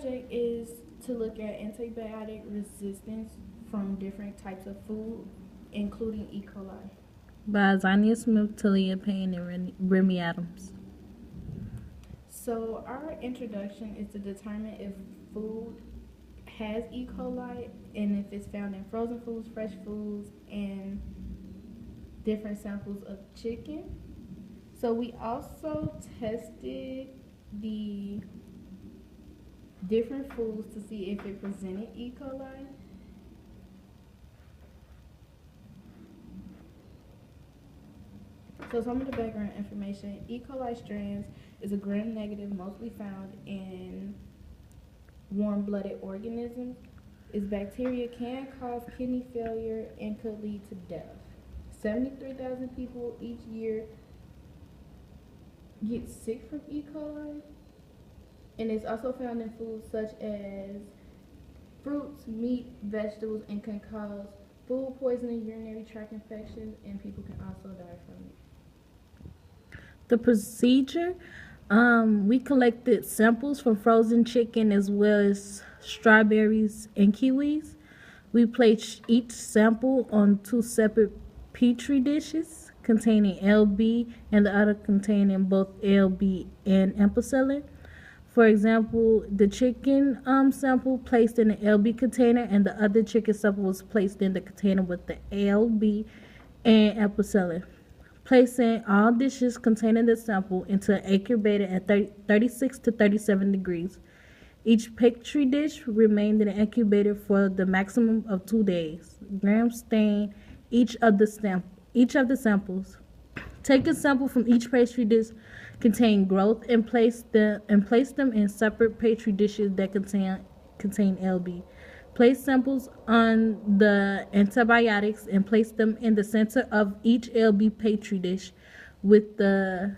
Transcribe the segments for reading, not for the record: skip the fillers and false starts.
project is to look at antibiotic resistance from different types of food, including E. coli. By Azaniah Smith, Taliyah, Payne, and Remi Adams. So our introduction is to determine if food has E. coli and if it's found in frozen foods, fresh foods, and different samples of chicken. So we also tested the different foods to see if it presented E. coli. So some of the background information: E. coli strands is a gram-negative, mostly found in warm-blooded organisms. Its bacteria can cause kidney failure and could lead to death. 73,000 people each year get sick from E. coli, and it's also found in foods such as fruits, meat, vegetables, and can cause food poisoning, urinary tract infections, and people can also die from it. The procedure, we collected samples from frozen chicken as well as strawberries and kiwis. We placed each sample on 2 separate petri dishes containing LB and the other containing both LB and ampicillin. For example, the chicken sample placed in the LB container and the other chicken sample was placed in the container with the LB and ampicillin. Placing all dishes containing the sample into an incubator at 36 to 37 degrees. Each petri dish remained in the incubator for the maximum of 2 days. Gram stain each of the samples. Take a sample from each petri dish containing growth and place them in separate petri dishes that contain LB. Place samples on the antibiotics and place them in the center of each LB petri dish with the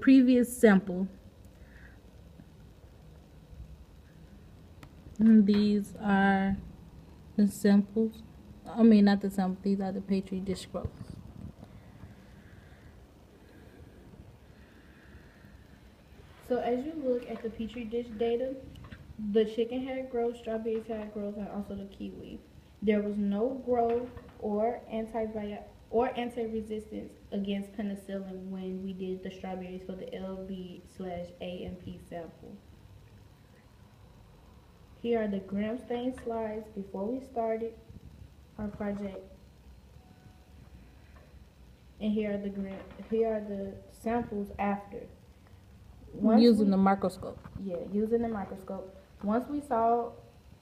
previous sample. And these are the samples. Not the samples. These are the petri dish growths. So as you look at the petri dish data, the chicken had growth, strawberries had growth, and also the kiwi. There was no growth or anti-resistance against penicillin when we did the strawberries for the LB/AMP sample. Here are the gram stain slides before we started our project, and here are the samples after. Using the microscope. Yeah, using the microscope. Once we saw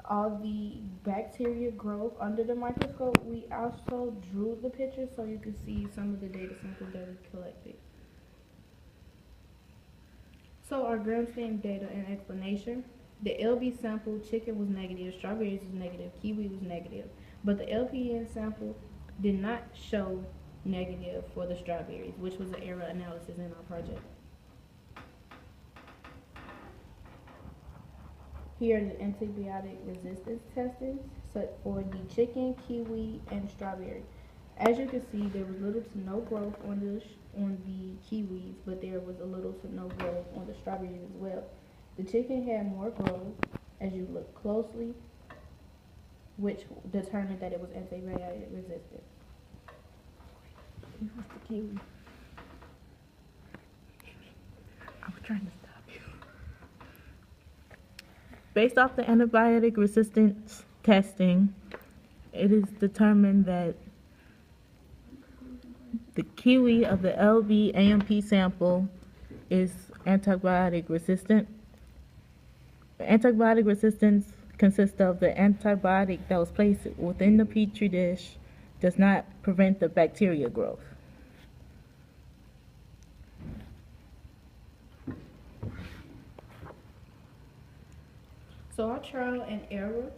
all the bacteria growth under the microscope, we also drew the pictures so you could see some of the data samples that we collected. So our gram stain data and explanation. The LB sample, chicken was negative, strawberries was negative, kiwi was negative. But the LPN sample did not show negative for the strawberries, which was an error analysis in our project. Here are the antibiotic resistance testings for the chicken, kiwi, and strawberry. As you can see, there was little to no growth on the kiwis, but there was a little to no growth on the strawberries as well. The chicken had more growth as you look closely, which determined that it was antibiotic resistant. What's the kiwi? I was trying to stop you. Based off the antibiotic resistance testing, it is determined that the kiwi of the LB-AMP sample is antibiotic resistant. The antibiotic resistance consists of the antibiotic that was placed within the petri dish does not prevent the bacteria growth. So our trial and error,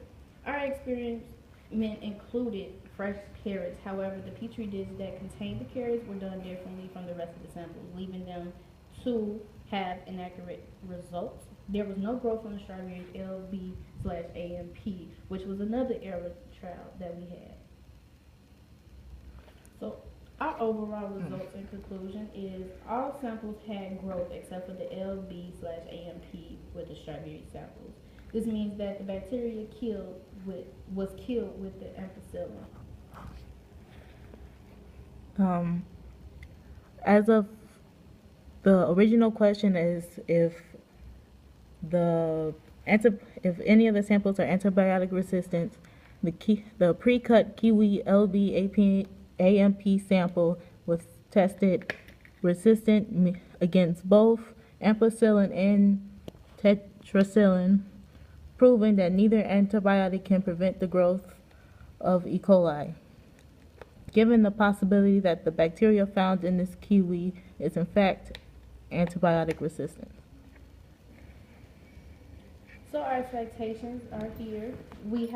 our experiment included fresh carrots. However, the petri dish that contained the carrots were done differently from the rest of the samples, leaving them to have inaccurate results. There was no growth on the strawberries LB/AMP, which was another error trial that we had. So our overall results and conclusion is all samples had growth except for the LB/AMP with the strawberry samples. This means that the bacteria was killed with the ampicillin. As of the original question is if any of the samples are antibiotic resistant, the pre-cut kiwi LB AMP sample was tested resistant against both ampicillin and tetracycline, proving that neither antibiotic can prevent the growth of E. coli. Given the possibility that the bacteria found in this kiwi is in fact antibiotic resistant. So our citations are here. We